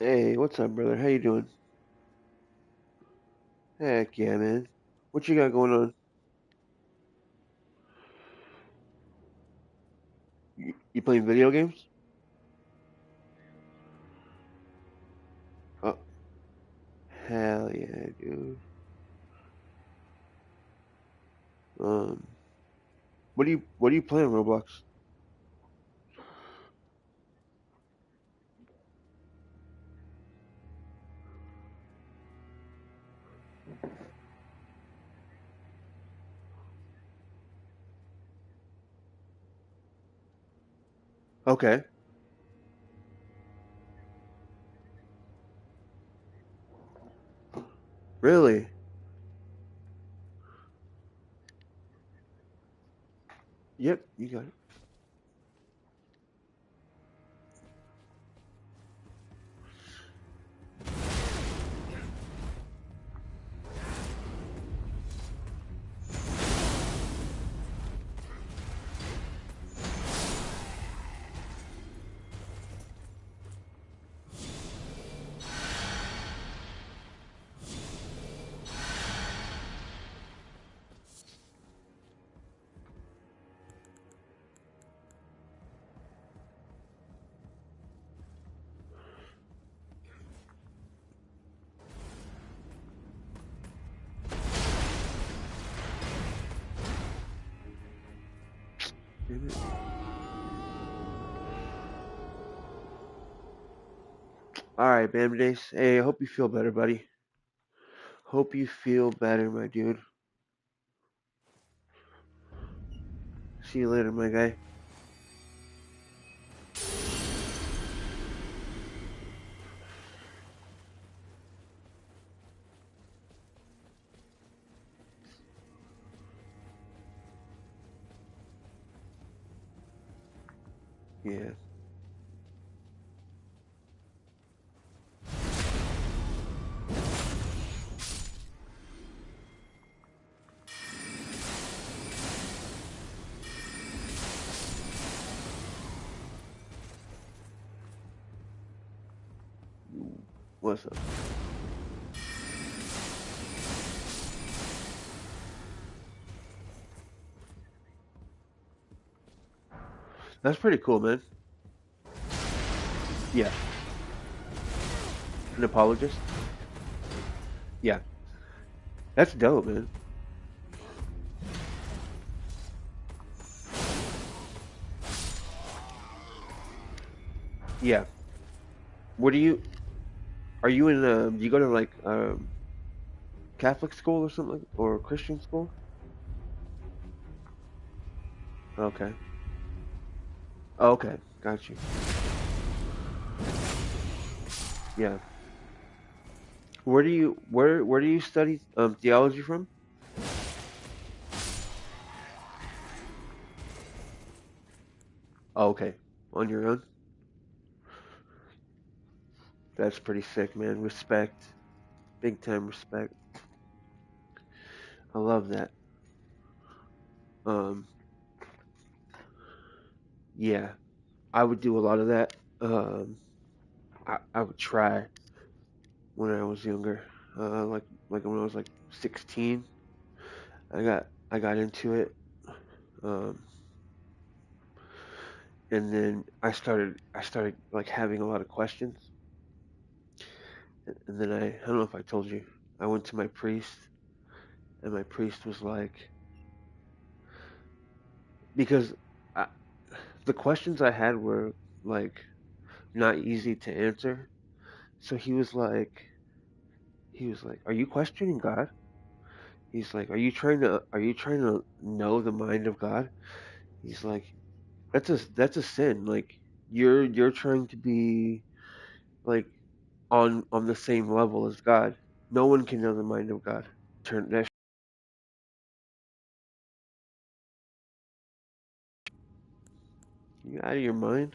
Hey, what's up, brother? How you doing? Heck yeah, man. What you got going on? You playing video games? Oh, hell yeah, dude. Um, what do you play on Roblox? Okay, really? Yep, you got it. Damn it. All right, Bam Days. Hey, I hope you feel better, buddy. Hope you feel better, my dude. See you later, my guy. Yeah. What's up? That's pretty cool, man. Yeah. An apologist? Yeah. That's dope, man. Yeah. What do you? Are you in? Do you go to like Catholic school or something, or Christian school? Okay. Okay, got you. Yeah. Where do you study theology from? Oh, okay. On your own? That's pretty sick, man. Respect. Big time respect. I love that. Um yeah, I would do a lot of that. I would try when I was younger. Like when I was like 16, I got into it. Um and then I started like having a lot of questions. And then I don't know if I told you, I went to my priest, and my priest was like, because I, the questions I had were like not easy to answer. So he was like, "Are you questioning God?" He's like, "Are you trying to know the mind of God?" He's like, "That's a sin. Like you're trying to be like on the same level as God. No one can know the mind of God. Turn that you out of your mind."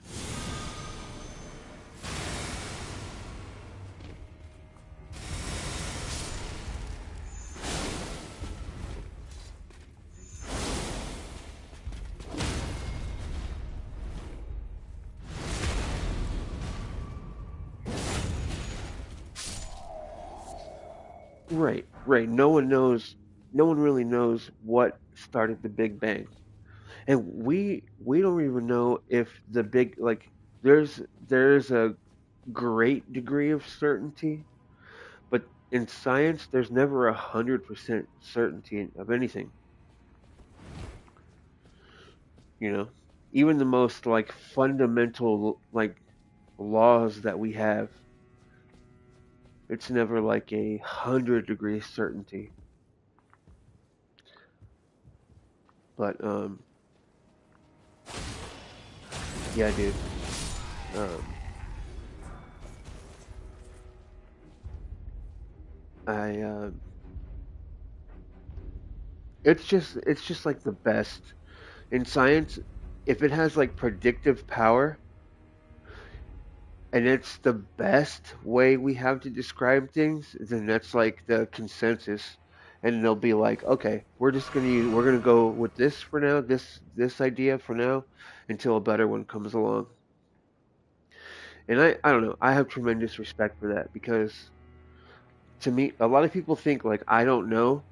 Right, right. No one really knows what started the Big Bang. And we don't even know if the big like there's a great degree of certainty, but in science there's never 100% certainty of anything, you know? Even the most like fundamental like laws that we have, it's never like 100 degree certainty. But yeah, dude. Um, I it's just like the best in science. If it has like predictive power and it's the best way we have to describe things, then that's like the consensus. And they'll be like, okay, we're gonna go with this for now, this idea for now, until a better one comes along. And I don't know, I have tremendous respect for that because to me, a lot of people think like I don't know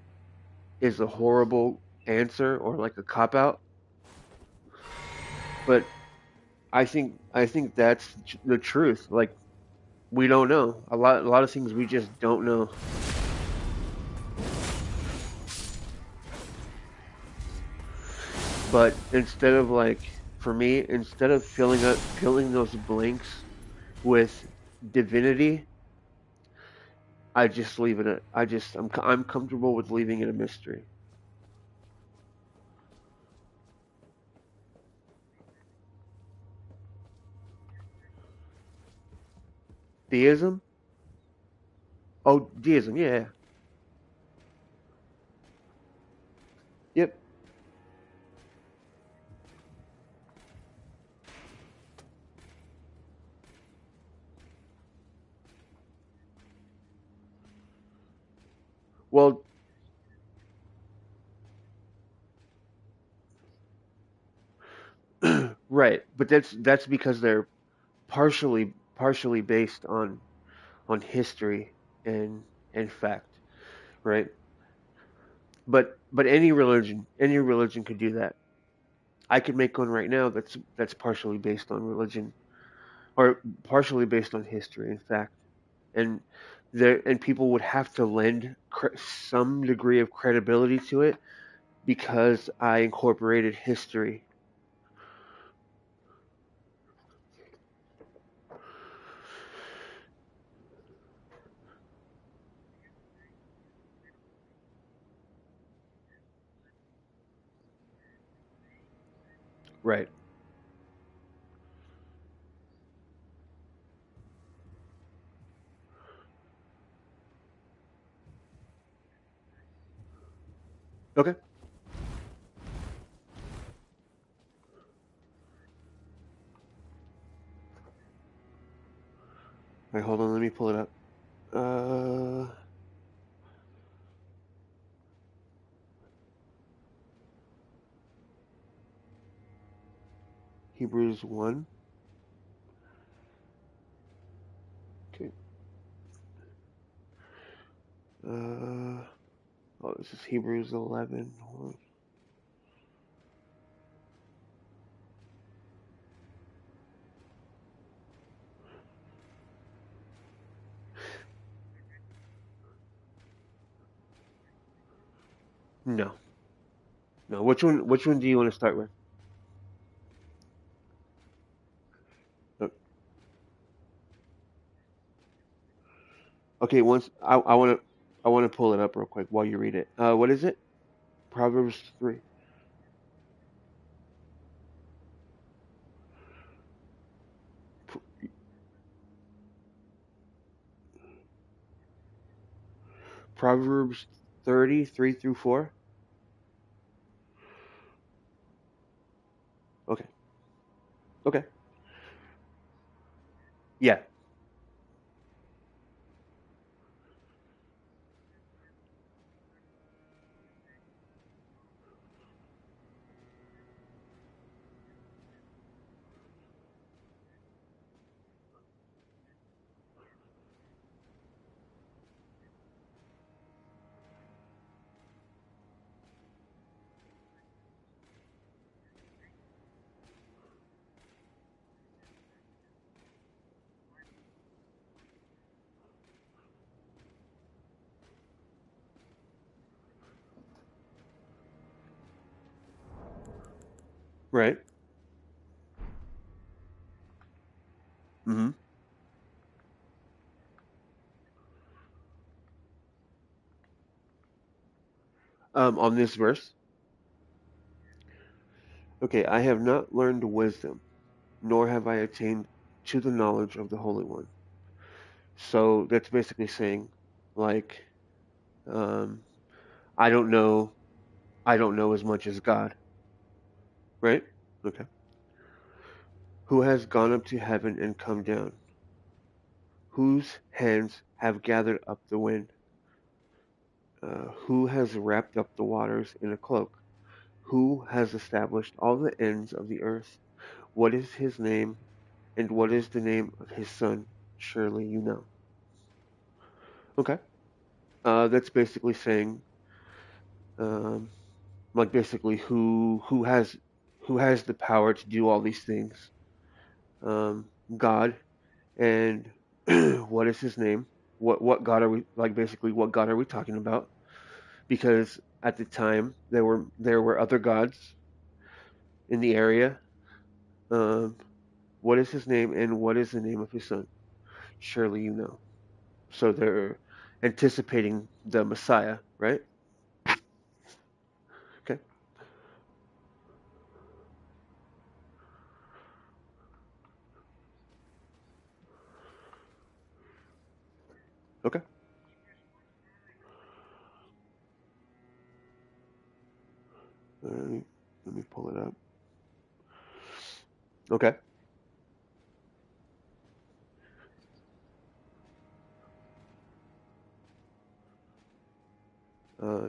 is a horrible answer or like a cop out, but I think that's the truth. Like we don't know a lot of things we just don't know. But instead of like for me, instead of filling those blanks with divinity, I just leave it. I'm comfortable with leaving it a mystery. Theism? Oh, deism. Yeah. Yeah. Yep. Well, right. But that's because they're partially based on history and and fact, right? But any religion could do that. I could make one right now that's partially based on religion or partially based on history in fact, and there and people would have to lend some degree of credibility to it because I incorporated history. Right. Okay. All right, hold on, let me pull it up. Hebrews 1. Okay. uh oh, this is Hebrews 11. No, no, which one do you want to start with? Uh, okay, once I want to pull it up real quick while you read it. What is it? Proverbs 3. Proverbs 33 through 4. Okay. Okay. Yeah. Right. Hmm. On this verse, okay, I have not learned wisdom, nor have I attained to the knowledge of the Holy One. So that's basically saying, like, um, I don't know, I don't know as much as God, right? Okay. Who has gone up to heaven and come down? Whose hands have gathered up the wind? Who has wrapped up the waters in a cloak? Who has established all the ends of the earth? What is his name, and what is the name of his son? Surely you know. Okay. That's basically saying, um, like basically who has the power to do all these things. God, and what is his name? What God are we, like basically what God are we talking about? Because at the time there were other gods in the area. Um, what is his name, and what is the name of his son? Surely you know. So they're anticipating the Messiah, right? Okay. Okay. Let me let me pull it up. Okay.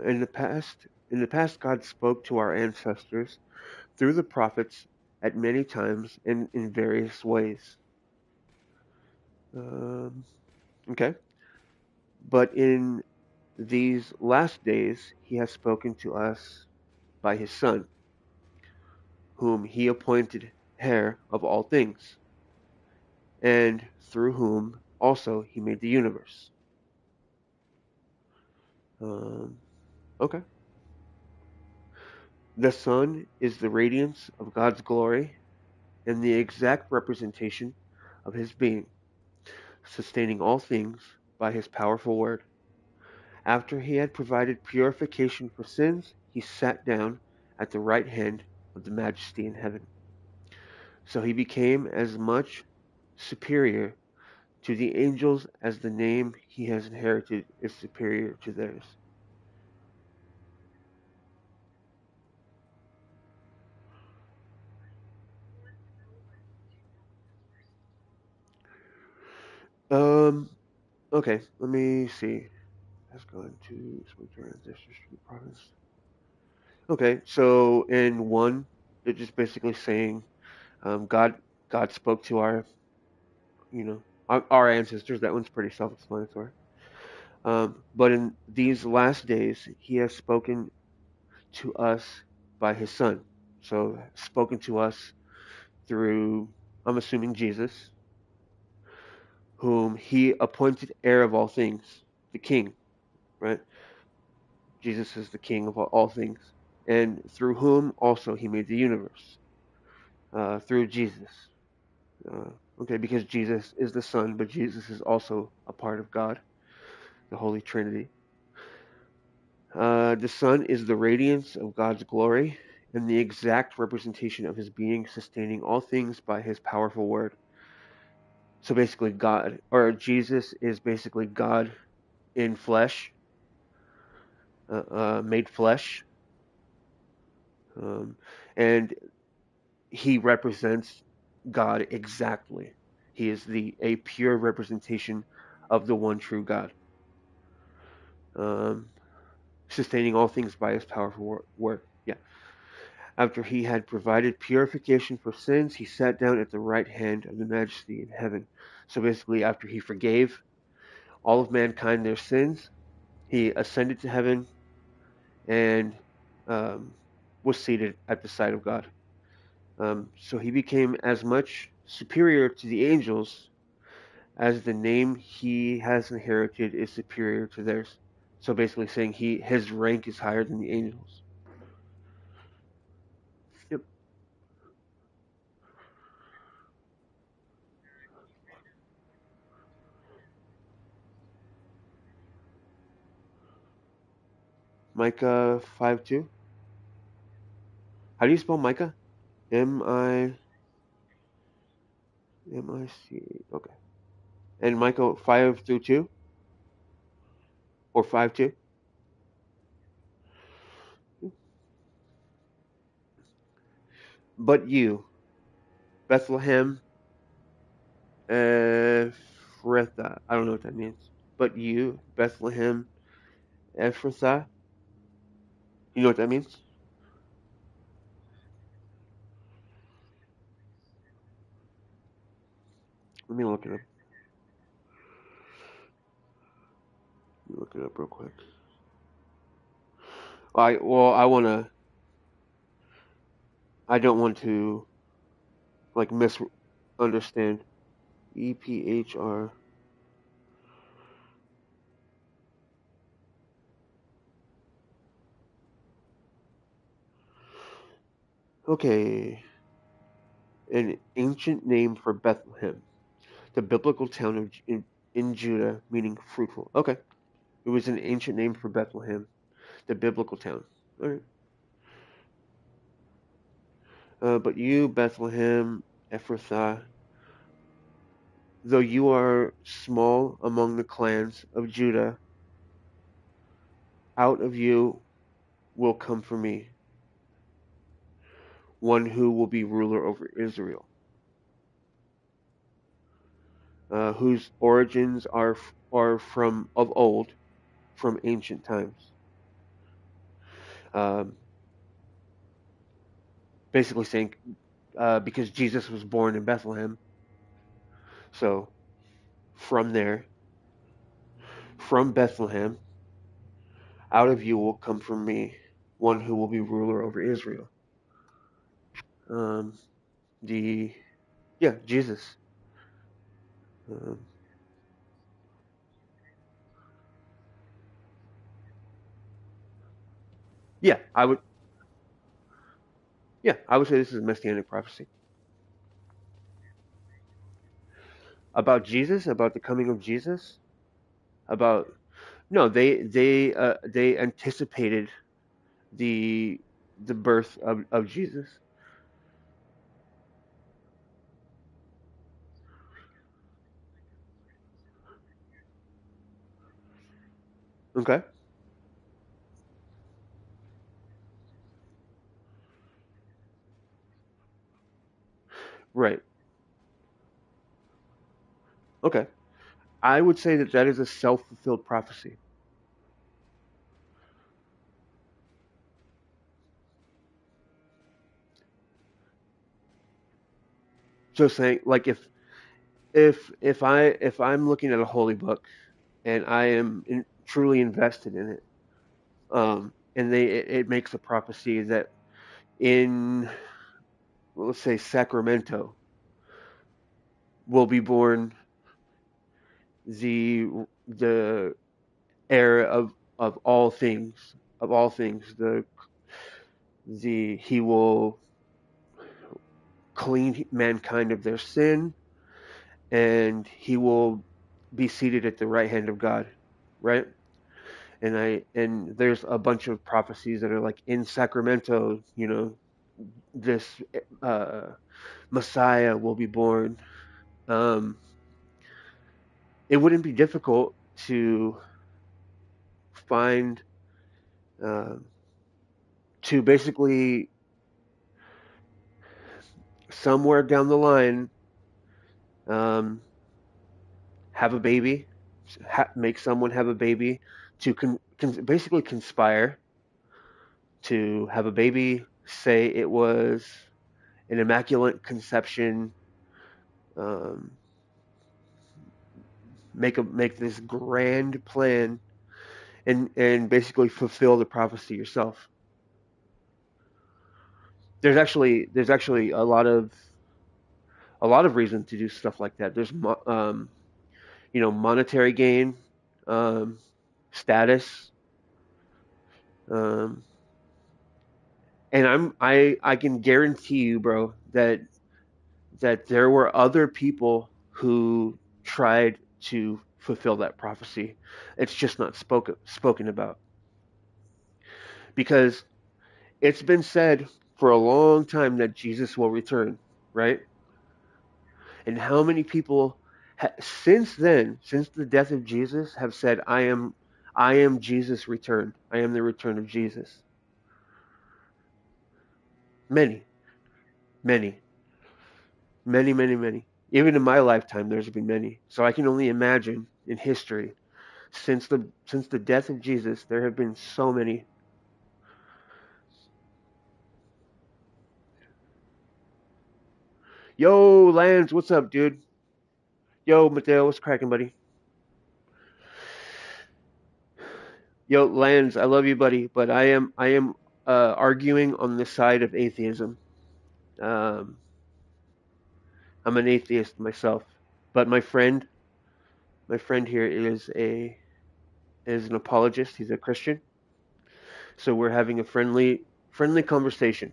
In the past, God spoke to our ancestors through the prophets at many times and in various ways. Um, okay. But in these last days, he has spoken to us by his Son, whom he appointed heir of all things, and through whom also he made the universe. Um, okay. The Son is the radiance of God's glory and the exact representation of his being, sustaining all things by his powerful word. After he had provided purification for sins, he sat down at the right hand of the Majesty in heaven. So he became as much superior to the angels as the name he has inherited is superior to theirs. Um. Okay. Let me see. Has gone to Switzerland, district province. Okay. So in one, they're just basically saying, God, God spoke to our ancestors. That one's pretty self-explanatory. But in these last days, he has spoken to us by his Son. So spoken to us through, I'm assuming, Jesus, whom he appointed heir of all things, the King, right? Jesus is the King of all things, and through whom also he made the universe, through Jesus. Uh, okay, because Jesus is the Son, but Jesus is also a part of God, the Holy Trinity. The Son is the radiance of God's glory and the exact representation of his being, sustaining all things by his powerful word. So basically, God, or Jesus is basically God in flesh, made flesh, um, and he represents God exactly. He is a pure representation of the one true God, um, sustaining all things by his powerful word. Yeah. After he had provided purification for sins, he sat down at the right hand of the Majesty in heaven. So basically, after he forgave all of mankind their sins, he ascended to heaven and um, was seated at the side of God. So he became as much superior to the angels as the name he has inherited is superior to theirs. So basically, saying his rank is higher than the angels. Yep. Micah 5:2. How do you spell Micah? M-I-C. Okay. And Micah 5:2 or 5:2. But you, Bethlehem Ephrathah. I don't know what that means. But you, Bethlehem Ephrathah. You know what that means? Let me look it up. Let me look it up real quick. I wanna. I don't want to like misunderstand. EPHR. Okay, an ancient name for Bethlehem, the biblical town in Judah, meaning fruitful. Okay, it was an ancient name for Bethlehem, the biblical town. All right. But you, Bethlehem, Ephrathah, though you are small among the clans of Judah, out of you will come for me one who will be ruler over Israel, whose origins are from of old, from ancient times. Um, Basically saying because Jesus was born in Bethlehem, so from there, from Bethlehem, out of you will come from me one who will be ruler over Israel. Um, the Yeah, Jesus. Um, yeah, I would. Yeah, I would say this is a messianic prophecy about Jesus, about the coming of Jesus, about no, they anticipated the the birth of Jesus. Okay, right. Okay, I would say that that is a self fulfilled prophecy. So saying like if I'm looking at a holy book and I am truly invested in it, and it makes a prophecy that in well, let's say Sacramento will be born the heir of all things the he will clean mankind of their sin and he will be seated at the right hand of God, right? And there's a bunch of prophecies that are like in Sacramento, this uh, Messiah will be born. Um, it wouldn't be difficult to find uh, to basically somewhere down the line um, have a baby, make someone have a baby to basically conspire to have a baby. Say it was an immaculate conception. Um, make this grand plan and basically fulfill the prophecy yourself. There's actually a lot of reason to do stuff like that. There's monetary gain, um, status, um, and I can guarantee you, bro, that there were other people who tried to fulfill that prophecy. It's just not spoken about. because it's been said for a long time that Jesus will return, right? And how many people since then, since the death of Jesus, have said, I am Jesus returned. I am the return of Jesus." Many, many, many, many, many. Even in my lifetime, there's been many. So I can only imagine in history, since the death of Jesus, there have been so many. Yo, Lance, what's up, dude? Yo, Mateo, what's cracking, buddy? Yo, Lance, I love you, buddy, but I am arguing on the side of atheism. Um, I'm an atheist myself, but my friend here is an apologist. He's a Christian, so we're having a friendly conversation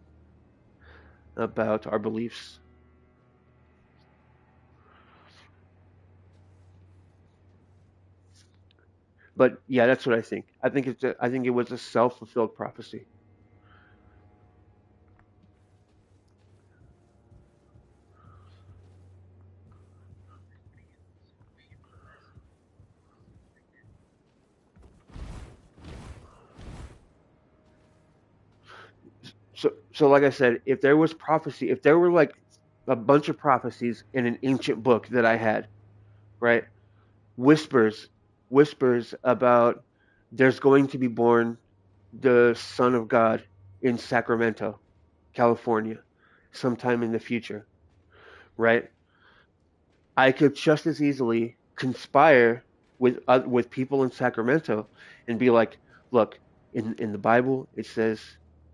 about our beliefs. But yeah, that's what I think. I think it was a self fulfilled prophecy. So like I said, if there was prophecy, if there were like a bunch of prophecies in an ancient book that I had, right? Whispers, whispers about there's going to be born the Son of God in Sacramento, California, sometime in the future, right? I could just as easily conspire with people in Sacramento and be like, look, in the Bible it says,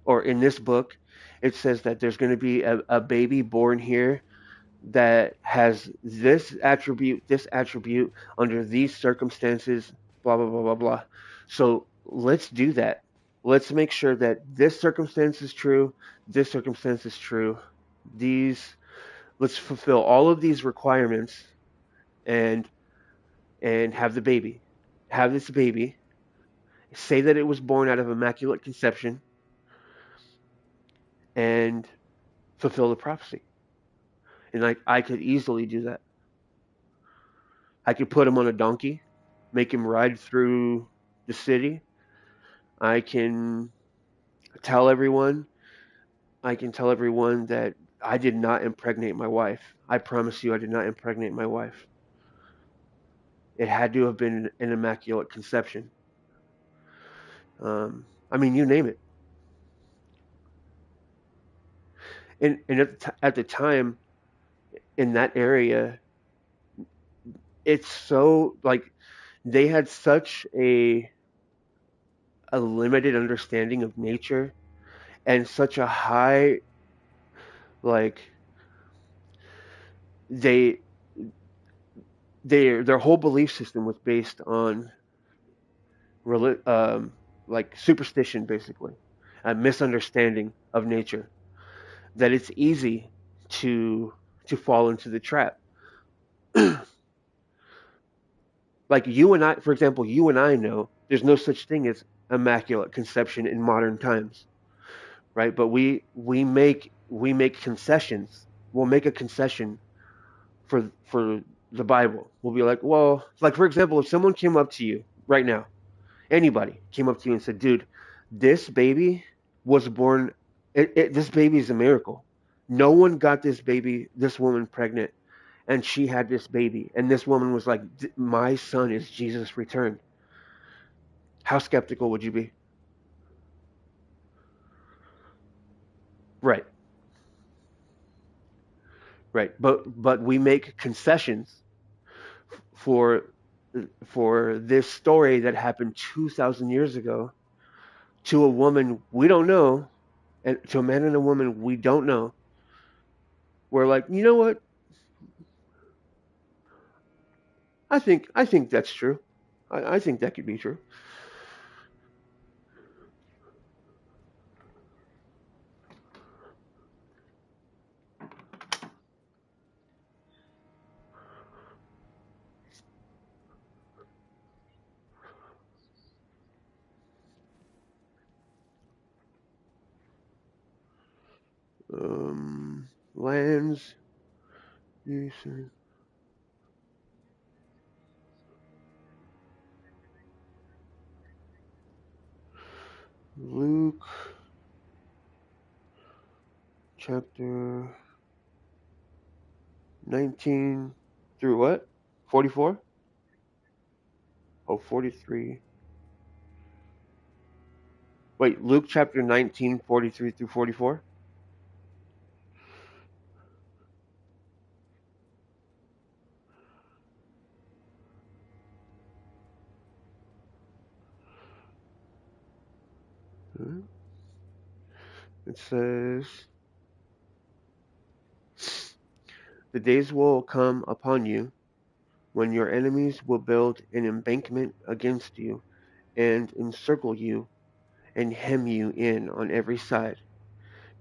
or in this book, it says that there's going to be a baby born here that has this attribute under these circumstances, blah blah blah blah blah. So let's do that. Let's make sure that this circumstance is true, this circumstance is true. These Let's fulfill all of these requirements and have the baby. Have this baby. Say that it was born out of immaculate conception and fulfill the prophecy. And I could easily do that. I could put him on a donkey, make him ride through the city. I can tell everyone, I can tell everyone that I did not impregnate my wife. I promise you, I did not impregnate my wife. It had to have been an immaculate conception. I mean, you name it. And at the time in that area, it's so like they had such a limited understanding of nature and such a high like they their whole belief system was based on like superstition, basically, a misunderstanding of nature, that it's easy to fall into the trap. Like you and I, for example, you and I know there's no such thing as immaculate conception in modern times, right? But we make concessions. We'll make a concession for the Bible. We'll be like, well, like for example, if someone came up to you right now, anybody came up to you and said, "Dude, this baby was born. This baby is a miracle. No one got this woman pregnant, and she had this baby." And this woman was like, "My son is Jesus returned." How skeptical would you be? Right, right. But we make concessions for this story that happened 2,000 years ago to a woman we don't know, and to a man and a woman we don't know. We're like, you know what? I think that's true. I think that could be true. Lands. Luke chapter 19 through what? 44? Oh, 43. Wait, Luke chapter 19, 43 through 44? It says, the days will come upon you when your enemies will build an embankment against you and encircle you and hem you in on every side.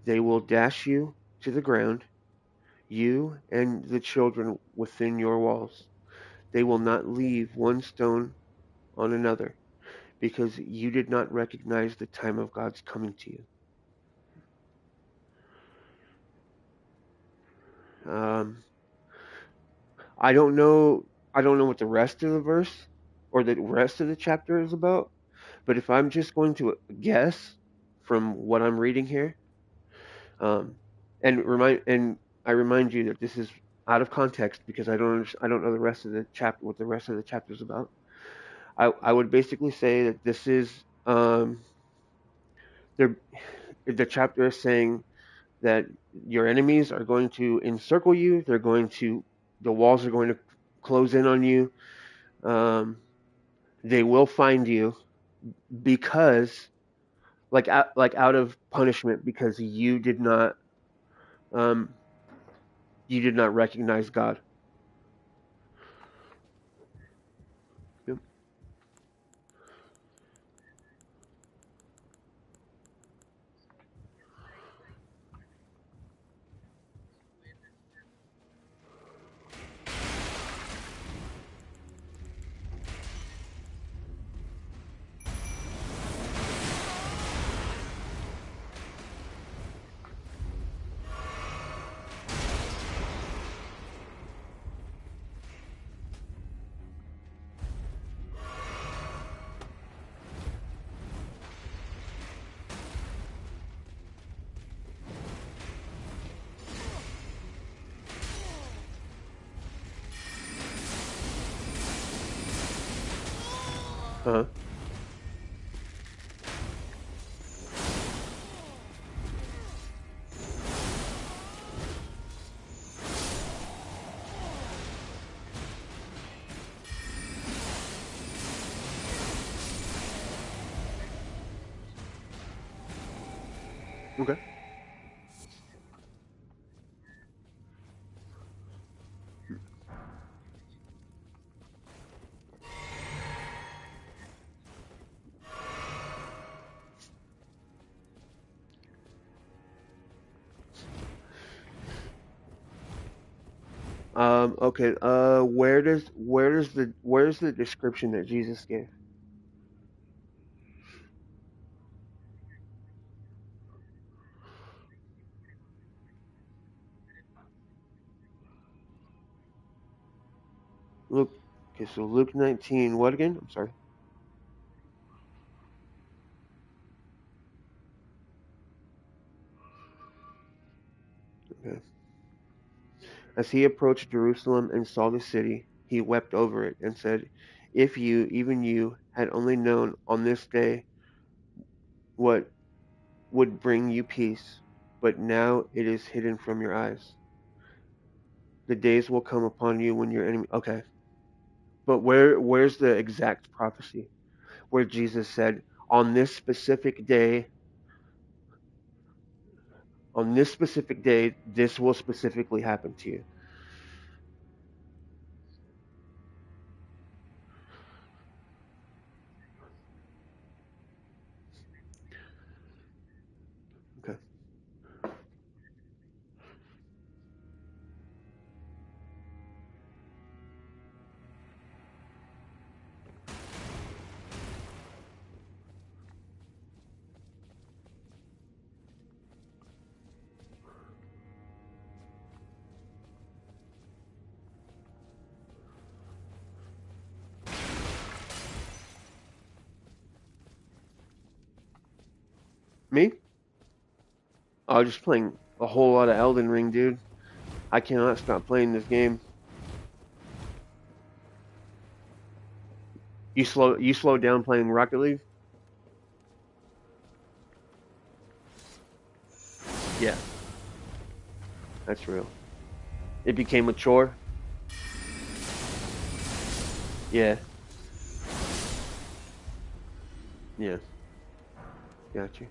They will dash you to the ground, you and the children within your walls. They will not leave one stone on another, because you did not recognize the time of God's coming to you. Um, I don't know. I don't know what the rest of the verse or the rest of the chapter is about. But if I'm just going to guess from what I'm reading here, um, and I remind you that this is out of context because I don't know the rest of the chapter what the rest of the chapter is about. I would basically say that this is there the chapter is saying that your enemies are going to encircle you. The walls are going to close in on you. Um, they will find you because, like out of punishment, because um, you did not recognize God. Yep. Uh huh. Okay. Okay. Where's the description that Jesus gave? Luke. Okay, so Luke 19. What again? I'm sorry. Okay. As he approached Jerusalem and saw the city, he wept over it and said, "If you, even you, had only known on this day what would bring you peace, but now it is hidden from your eyes. The days will come upon you when your enemy." Okay, but where's the exact prophecy where Jesus said, on this specific day, this will specifically happen to you? Okay. was just playing a whole lot of Elden Ring, dude. I cannot stop playing this game. You slow down playing Rocket League? Yeah, that's real. It became a chore. Yeah, yeah, got you.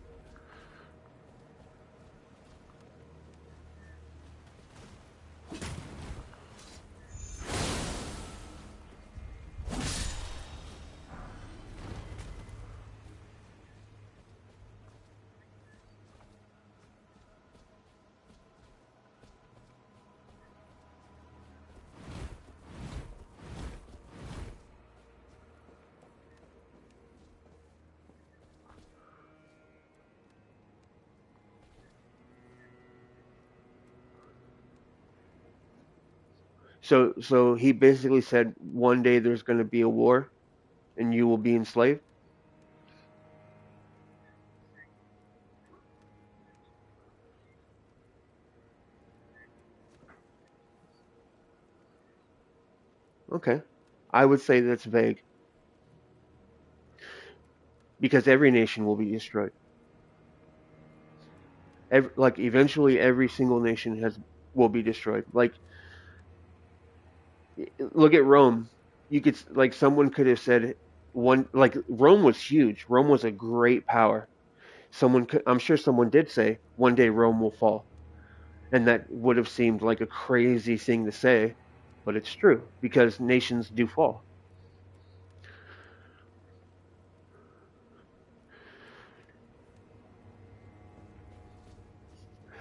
So he basically said one day there's going to be a war and you will be enslaved. Okay, I would say that's vague because every nation will be destroyed. Like eventually, every single nation has will be destroyed. Like look at Rome. You could like someone could have said one like Rome was huge. Rome was a great power. I'm sure someone did say one day Rome will fall, and that would have seemed like a crazy thing to say, but it's true because nations do fall.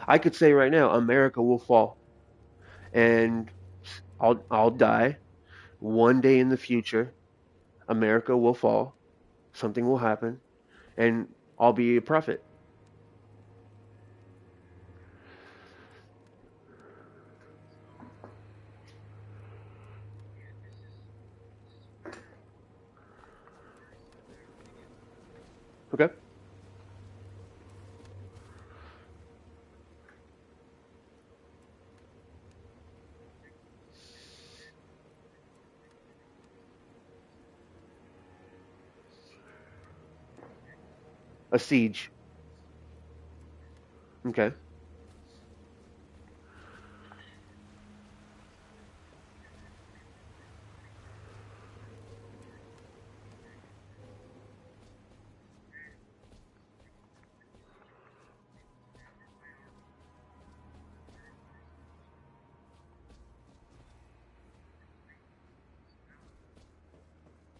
I could say right now America will fall, and I'll die one day in the future. America will fall. Something will happen, and I'll be a prophet. Okay, a siege. Okay,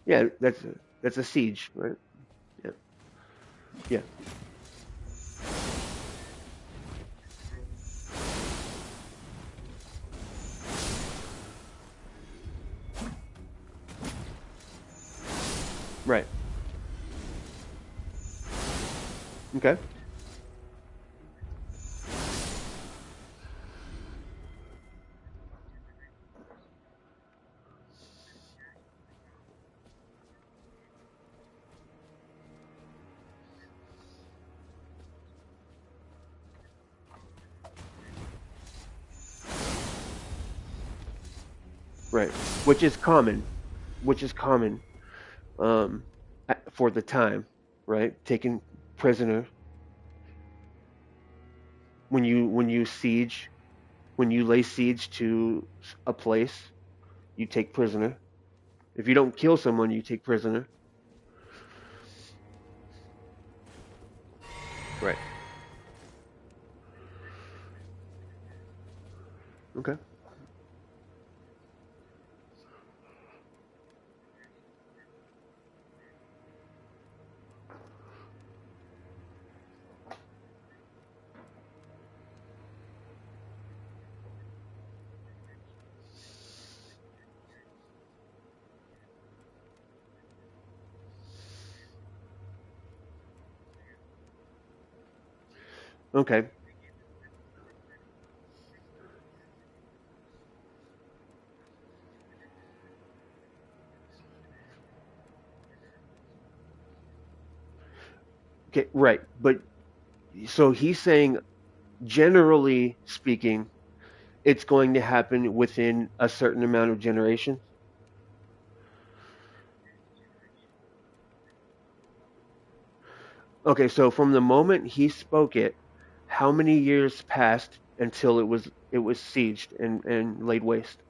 yeah, that's a siege, right? Yeah, yeah, right. Okay, right. Which is common. Which is common um, for the time, right? Taking prisoner when you siege when you lay siege to a place, you take prisoner. If you don't kill someone, you take prisoner. Right. Okay. Okay. Okay. Right. But so he's saying generally speaking, it's going to happen within a certain amount of generations. Okay, so from the moment he spoke it, how many years passed until it was sieged and laid waste?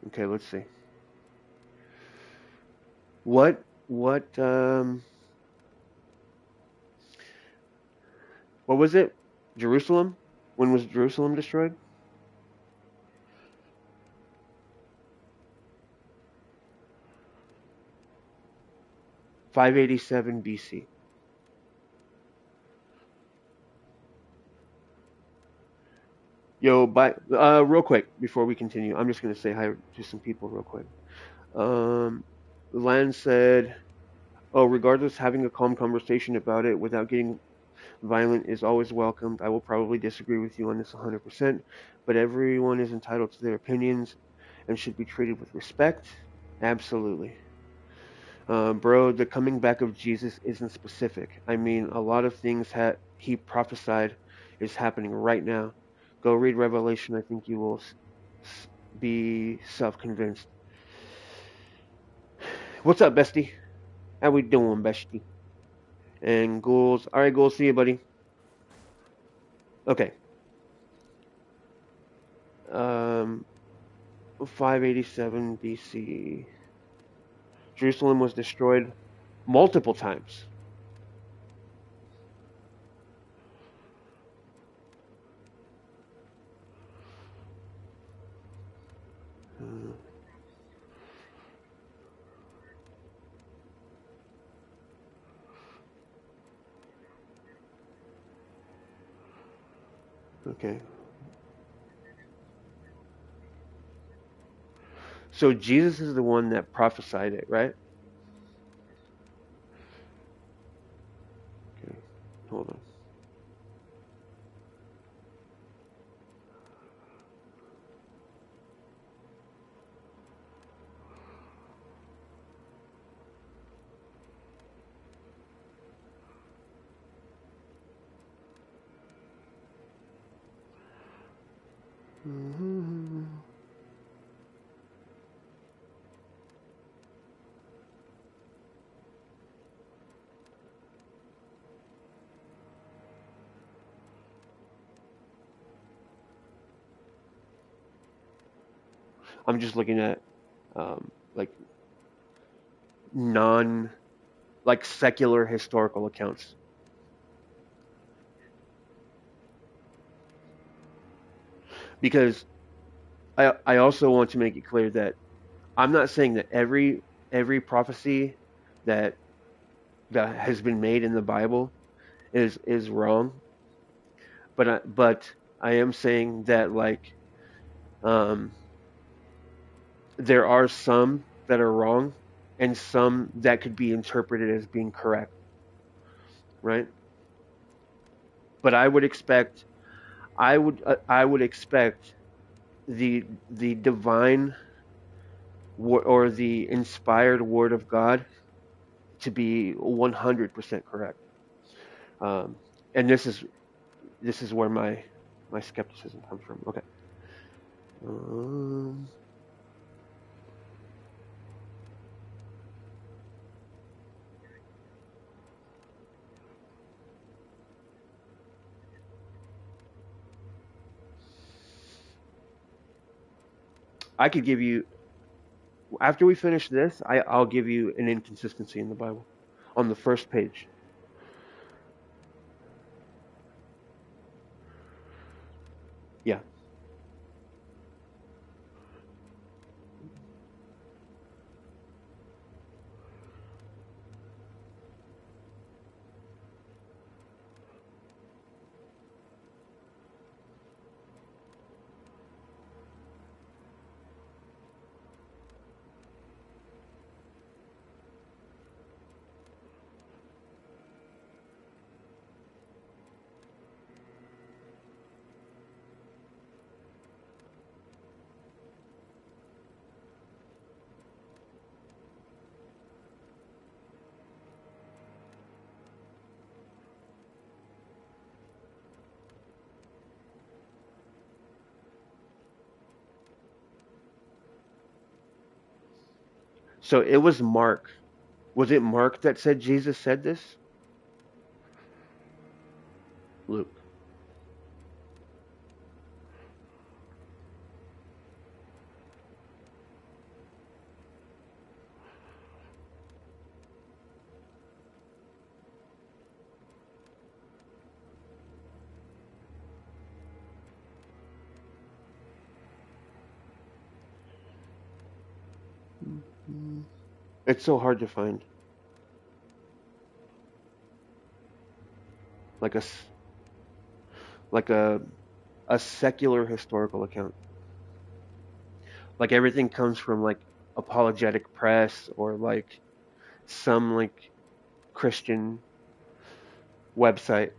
Okay, let's see. What was it? Jerusalem? When was Jerusalem destroyed? 587 BC. Yo, real quick before we continue, I'm just gonna say hi to some people real quick. Um, Lan said, "Oh, regardless, having a calm conversation about it without getting violent is always welcomed. I will probably disagree with you on this 100%, but everyone is entitled to their opinions and should be treated with respect." Absolutely. Bro, the coming back of Jesus isn't specific. I mean, a lot of things he prophesied is happening right now. Go read Revelation. I think you will be self-convinced. What's up, bestie? How we doing, bestie? And Ghouls. All right, Ghouls. See you, buddy. Okay. Um, 587 BC. Jerusalem was destroyed multiple times. Uh, okay. So Jesus is the one that prophesied it, right? Okay. Hold on. Mhm. I'm just looking at like non like secular historical accounts because I also want to make it clear that I'm not saying that every prophecy that that has been made in the Bible is wrong, but I am saying that like um there are some that are wrong and some that could be interpreted as being correct, right? But I would expect the divine or the inspired word of God to be 100% correct. Um, and this is where my skepticism comes from. Okay. Um, I could give you after we finish this. I'll give you an inconsistency in the Bible on the first page. Yeah. So it was Mark. Was it Mark that said Jesus said this? Luke. Mhm. It's so hard to find. Like a like a secular historical account. Like everything comes from like apologetic press or like some like Christian website.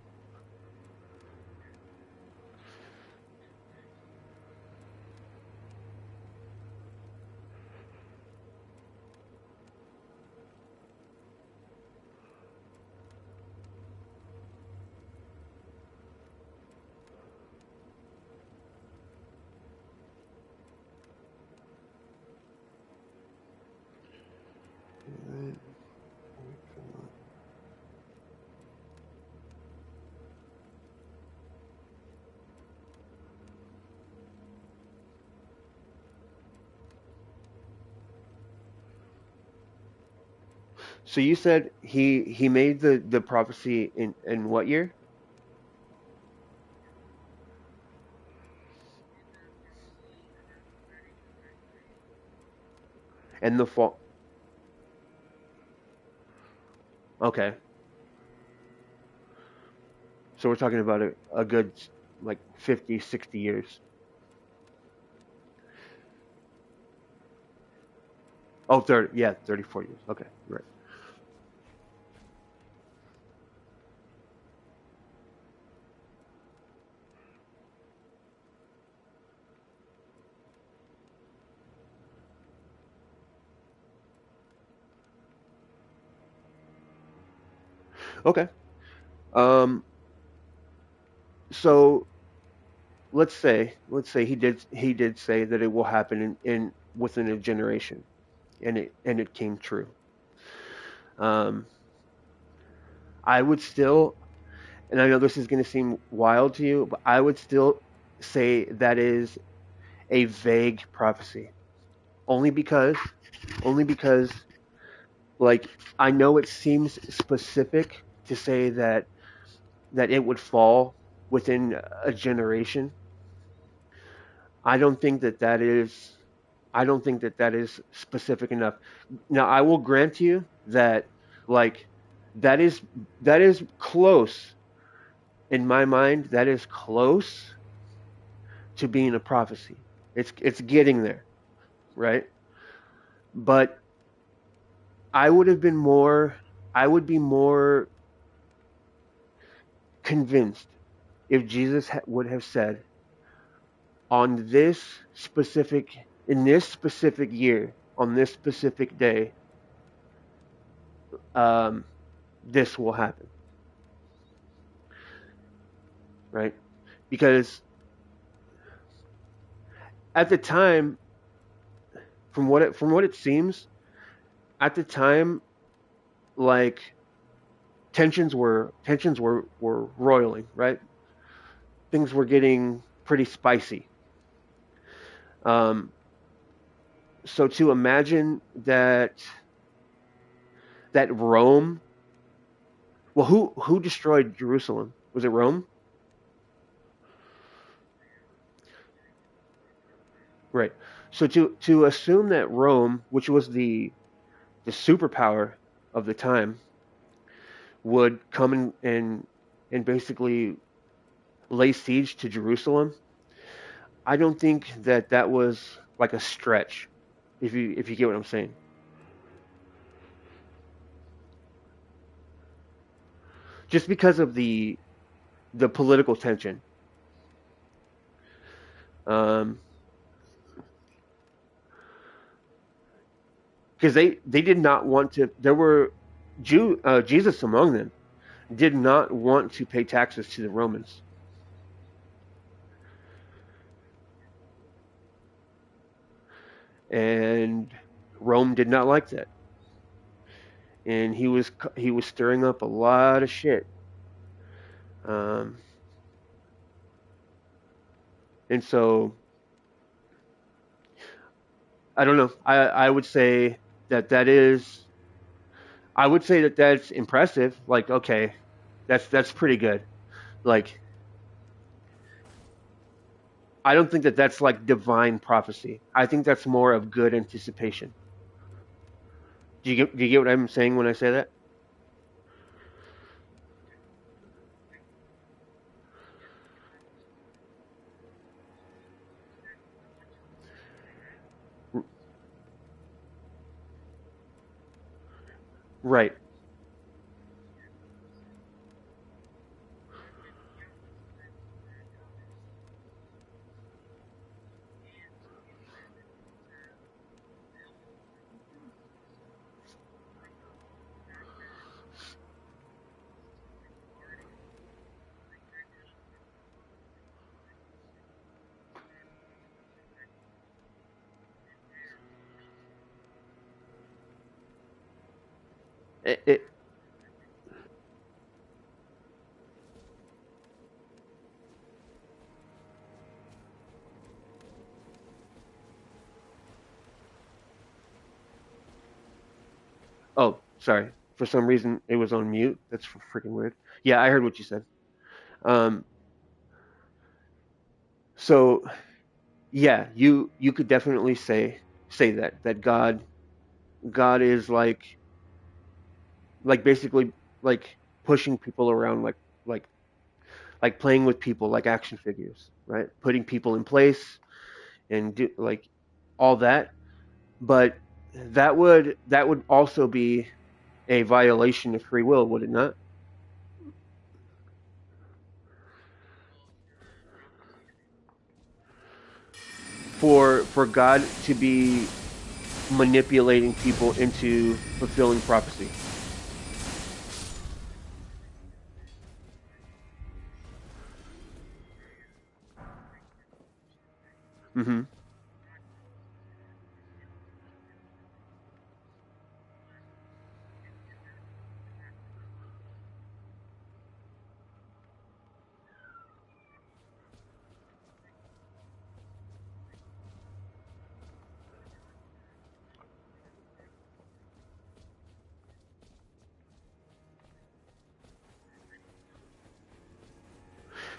So you said he made the prophecy in what year? And the fall. Okay. So we're talking about a good like 50, 60 years. Oh, 30, yeah, 34 years. Okay, right. Okay. Um so let's say he did say that it will happen in within a generation, and it came true. Um I would still, and I know this is going to seem wild to you, but I would still say that is a vague prophecy. Only because only because like I know it seems specific to say that it would fall within a generation. I don't think that that is I don't think that that is specific enough. Now, I will grant you that like that is that is close in my mind. That is close to being a prophecy. It's getting there, right? But I would have been more I would be more convinced if Jesus would have said on this specific in this specific year on this specific day, um, this will happen, right? Because at the time, from what it seems, at the time, like tensions were roiling, right? Things were getting pretty spicy. Um, so to imagine that Rome, well, who destroyed Jerusalem? Was it Rome? Right. So to assume that Rome, which was the superpower of the time, would come and basically lay siege to Jerusalem, I don't think that that was like a stretch. If you get what I'm saying, just because of the political tension, um, because they did not want to. There were Jesus among them did not want to pay taxes to the Romans, and Rome did not like that, and he was stirring up a lot of shit. Um, and so I don't know. I would say that that is I would say that that's impressive. Like, okay, that's pretty good. Like, I don't think that that's like divine prophecy. I think that's more of good anticipation. Do you get what I'm saying when I say that? R- Right. It, oh, sorry. For some reason, it was on mute. That's freaking weird. Yeah, I heard what you said. Um, so yeah, you could definitely say that God is like basically like pushing people around like like playing with people like action figures, right? Putting people in place and do like all that. But that would also be a violation of free will, would it not? For God to be manipulating people into fulfilling prophecy. Hmm.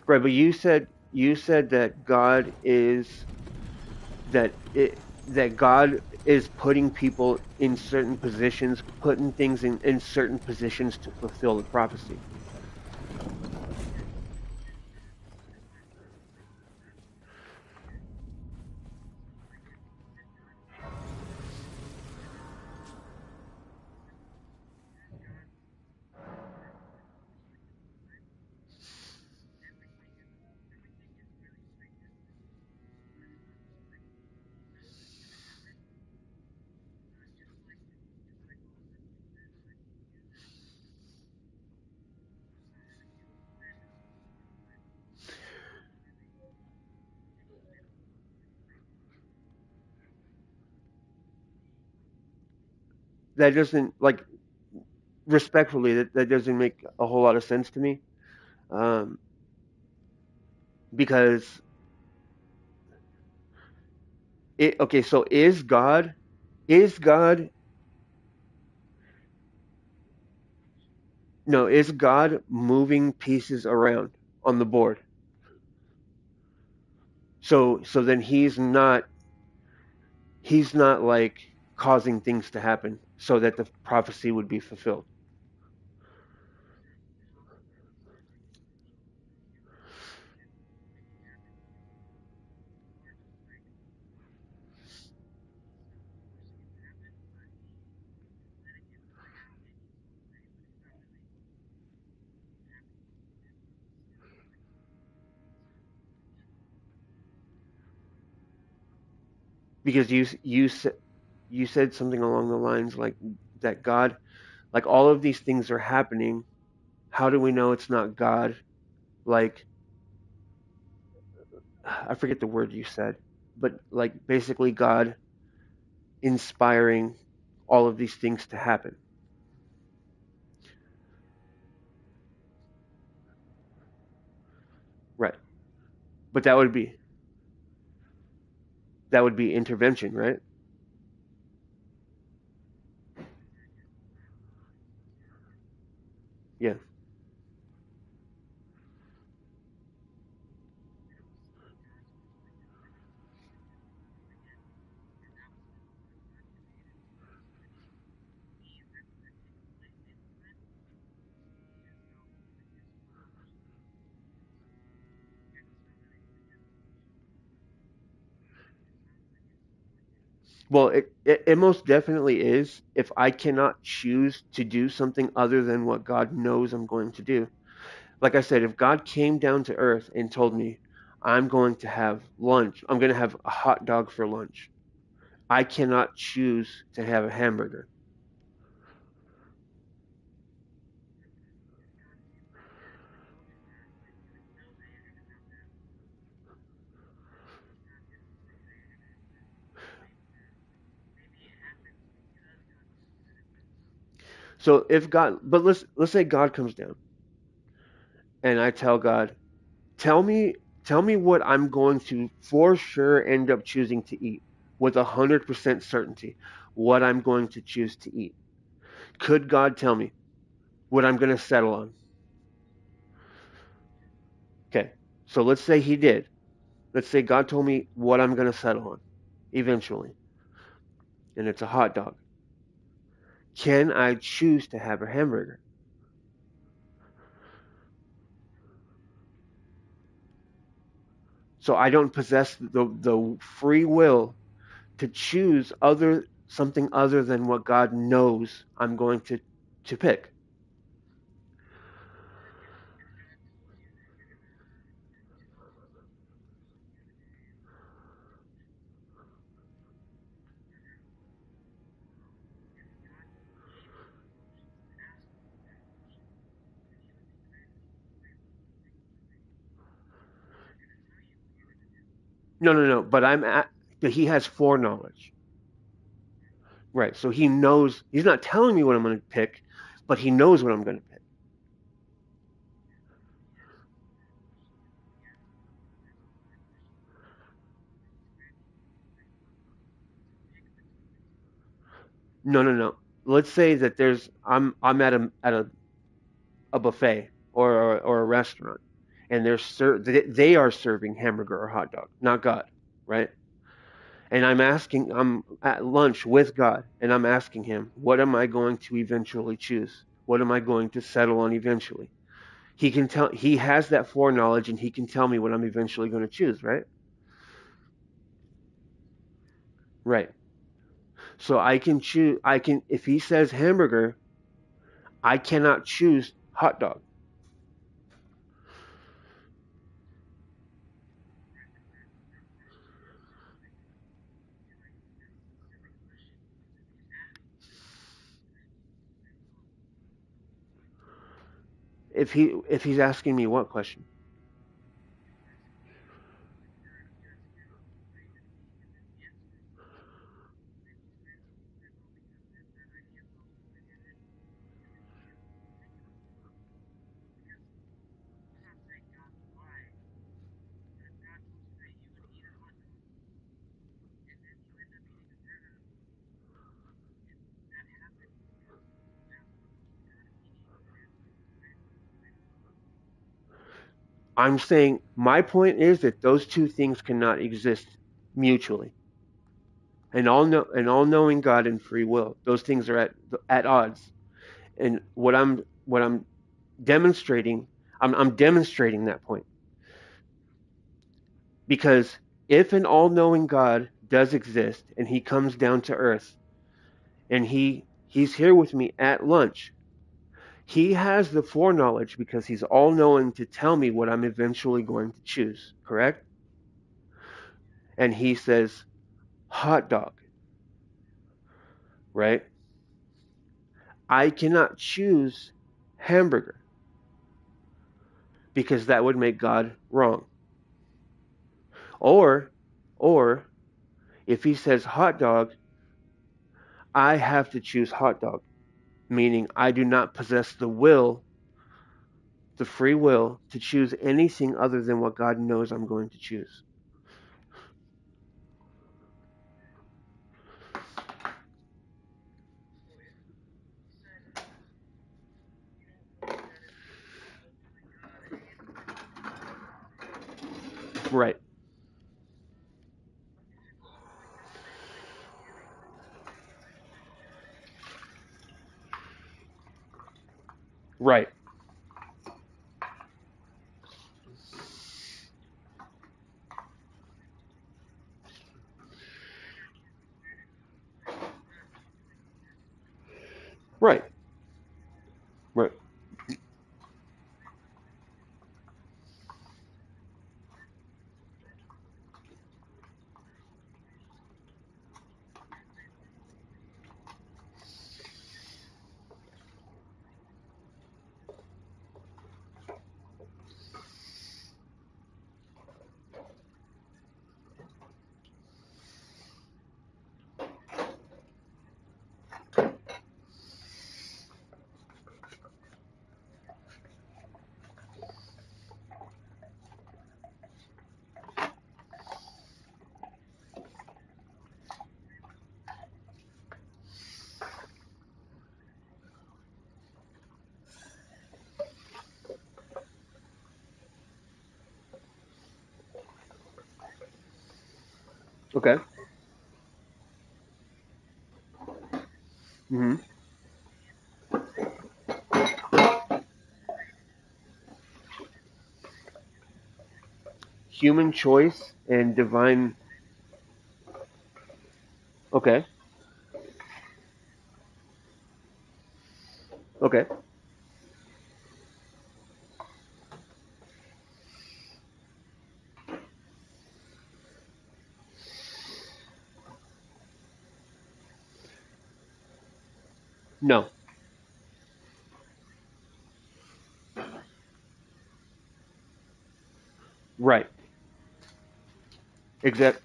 Right, but you said that God is putting people in certain positions, putting things in certain positions to fulfill the prophecy. That doesn't like respectfully that doesn't make a whole lot of sense to me. Um, because it okay, so is God no, is God moving pieces around on the board? So then he's not like causing things to happen so that the prophecy would be fulfilled. Because you said something along the lines like that God, like all of these things are happening. How do we know it's not God? Like I forget the word you said, but like basically God. inspiring all of these things to happen. Right. But that would be intervention, right? Yeah. Well, it most definitely is if I cannot choose to do something other than what God knows I'm going to do. Like I said, if God came down to earth and told me, I'm going to have lunch, I'm going to have a hot dog for lunch, I cannot choose to have a hamburger. So if God, but let's say God comes down and I tell God, tell me tell me what I'm going to for sure end up choosing to eat with 100% certainty what I'm going to choose to eat. Could God tell me what I'm going to settle on? Okay. So let's say he did. Let's say God told me what I'm going to settle on eventually, and it's a hot dog. Can I choose to have a hamburger? So I don't possess the free will to choose other something other than what God knows I'm going to pick. No, no, no. But he has foreknowledge, right? So he knows. He's not telling me what I'm going to pick, but he knows what I'm going to pick. No, no, no. Let's say that I'm at a buffet or a restaurant, and they are serving hamburger or hot dog, not God, right? And I'm at lunch with God, and I'm asking him, what am I going to eventually choose? What am I going to settle on eventually? He has that foreknowledge, and he can tell me what I'm eventually going to choose, right? Right. So I can choose. If he says hamburger, I cannot choose hot dog. If he's asking me what question? I'm saying my point is that those two things cannot exist mutually. An all knowing God and free will, those things are at odds. And what I'm demonstrating, I'm demonstrating that point because if an all knowing God does exist and he comes down to earth and he's here with me at lunch, he has the foreknowledge because he's all knowing to tell me what I'm eventually going to choose, correct? And he says hot dog, right? I cannot choose hamburger because that would make God wrong. Or or if he says hot dog, I have to choose hot dog, meaning I do not possess the will, the free will, to choose anything other than what God knows I'm going to choose. Right. Right. Right. Right. Okay. Hmm. Human choice and divine. Okay. Okay. No. Right. Exact.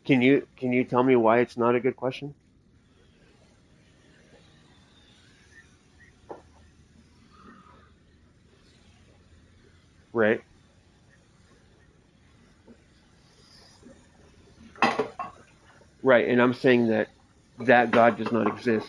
Can you tell me why it's not a good question? Right. Right. And I'm saying that that God does not exist.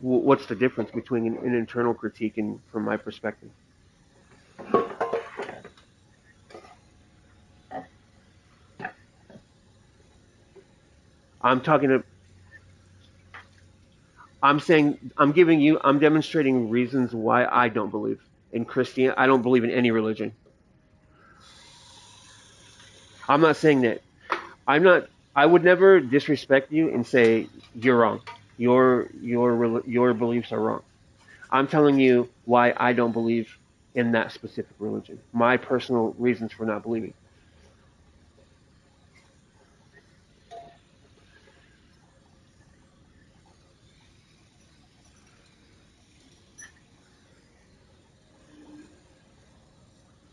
What's the difference between an internal critique and from my perspective? I'm talking to, I'm saying, I'm demonstrating reasons why I don't believe in Christian. I don't believe in any religion. I'm not saying that. I'm not. I would never disrespect you and say you're wrong. Your beliefs are wrong. I'm telling you why I don't believe in that specific religion. My personal reasons for not believing.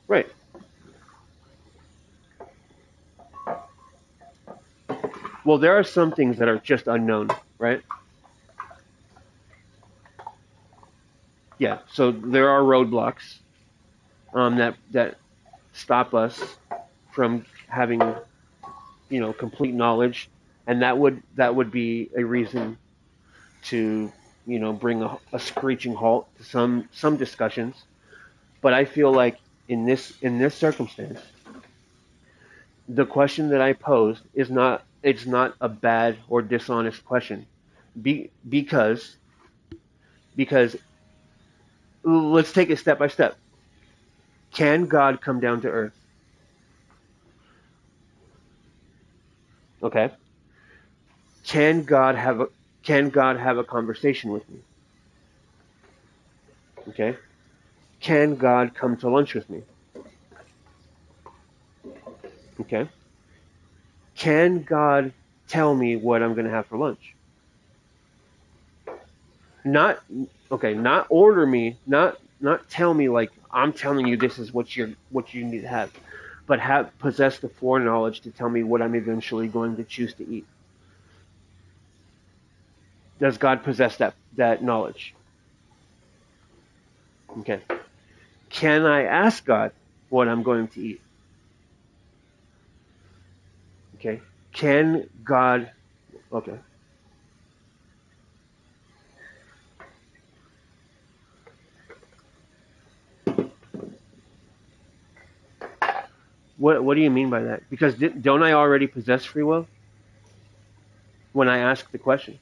Right. Well, there are some things that are just unknown, right? Yeah. So there are roadblocks that stop us from having complete knowledge, and that would be a reason to bring a screeching halt to some discussions. But I feel like in this circumstance, the question that I posed is not it's not a bad or dishonest question. Because let's take it step by step. Can God come down to earth? Okay. Can God have a can God have a conversation with me? Okay. Can God come to lunch with me? Okay. can God tell me what I'm going to have for lunch? Not okay, not order me, not tell me like I'm telling you this is what you need to have, but have possess the foreknowledge to tell me what I'm eventually going to choose to eat. Does God possess that knowledge? Okay. Can I ask God what I'm going to eat? Okay. Can God? Okay. What do you mean by that? Because don't I already possess free will when I ask the question?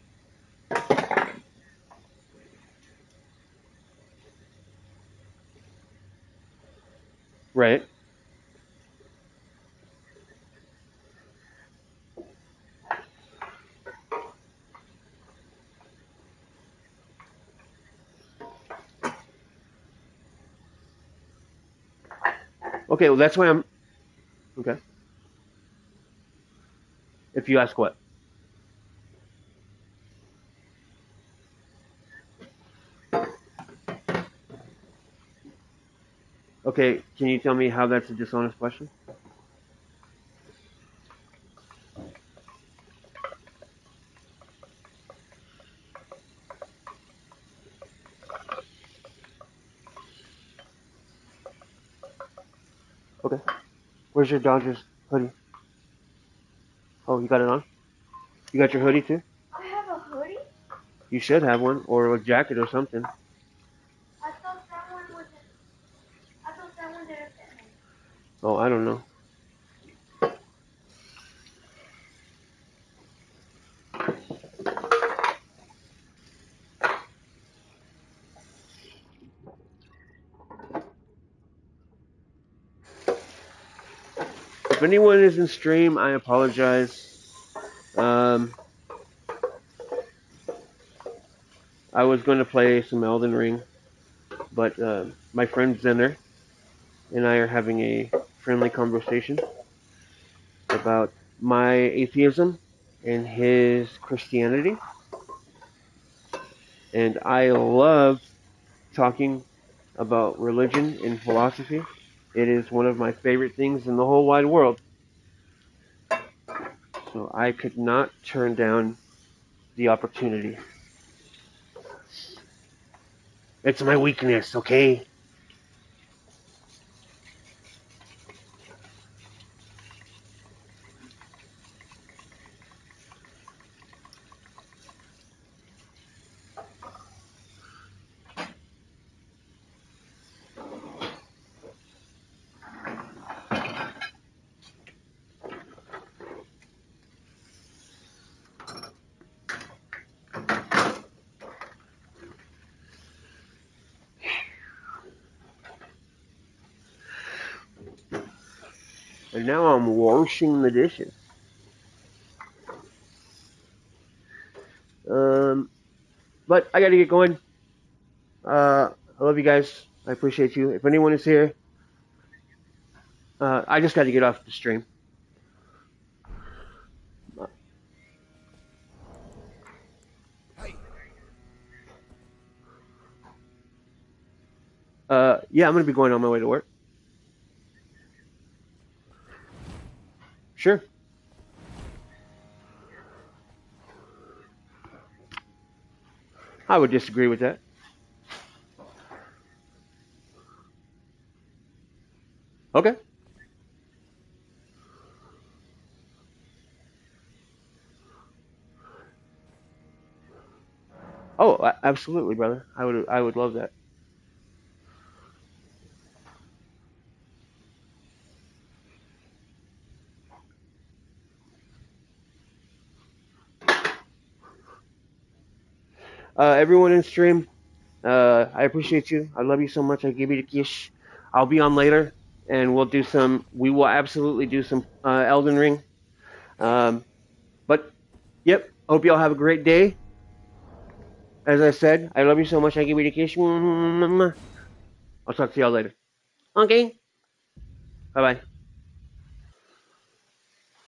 Right. Okay. Well, that's why I'm okay. If you ask what? Okay. Can you tell me how that's a dishonest question? Okay. Where's your Dodgers hoodie? Oh, you got it on? You got your hoodie too? I have a hoodie? You should have one, or a jacket or something. I thought that one was. I thought that one didn't fit me. Oh, I don't know. If anyone is in stream, I apologize. Um, I was going to play some Elden Ring, but my friend Zenner and I are having a friendly conversation about my atheism and his Christianity. And I love talking about religion and philosophy. It is one of my favorite things in the whole wide world. So I could not turn down the opportunity. It's my weakness, okay? And now I'm washing the dishes. Um, but I gotta get going. I love you guys. I appreciate you. If anyone is here, I just gotta get off the stream. Yeah, I'm gonna be going on my way to work. Sure. I would disagree with that. Okay. Oh, absolutely, brother. I would love that. Everyone in stream, I appreciate you. I love you so much. I give you the kiss. I'll be on later, and we'll do some. We will absolutely do some Elden Ring. Um, but yep. Hope y'all have a great day. As I said, I love you so much. I give you the kiss. I'll talk to y'all later. Okay. Bye bye.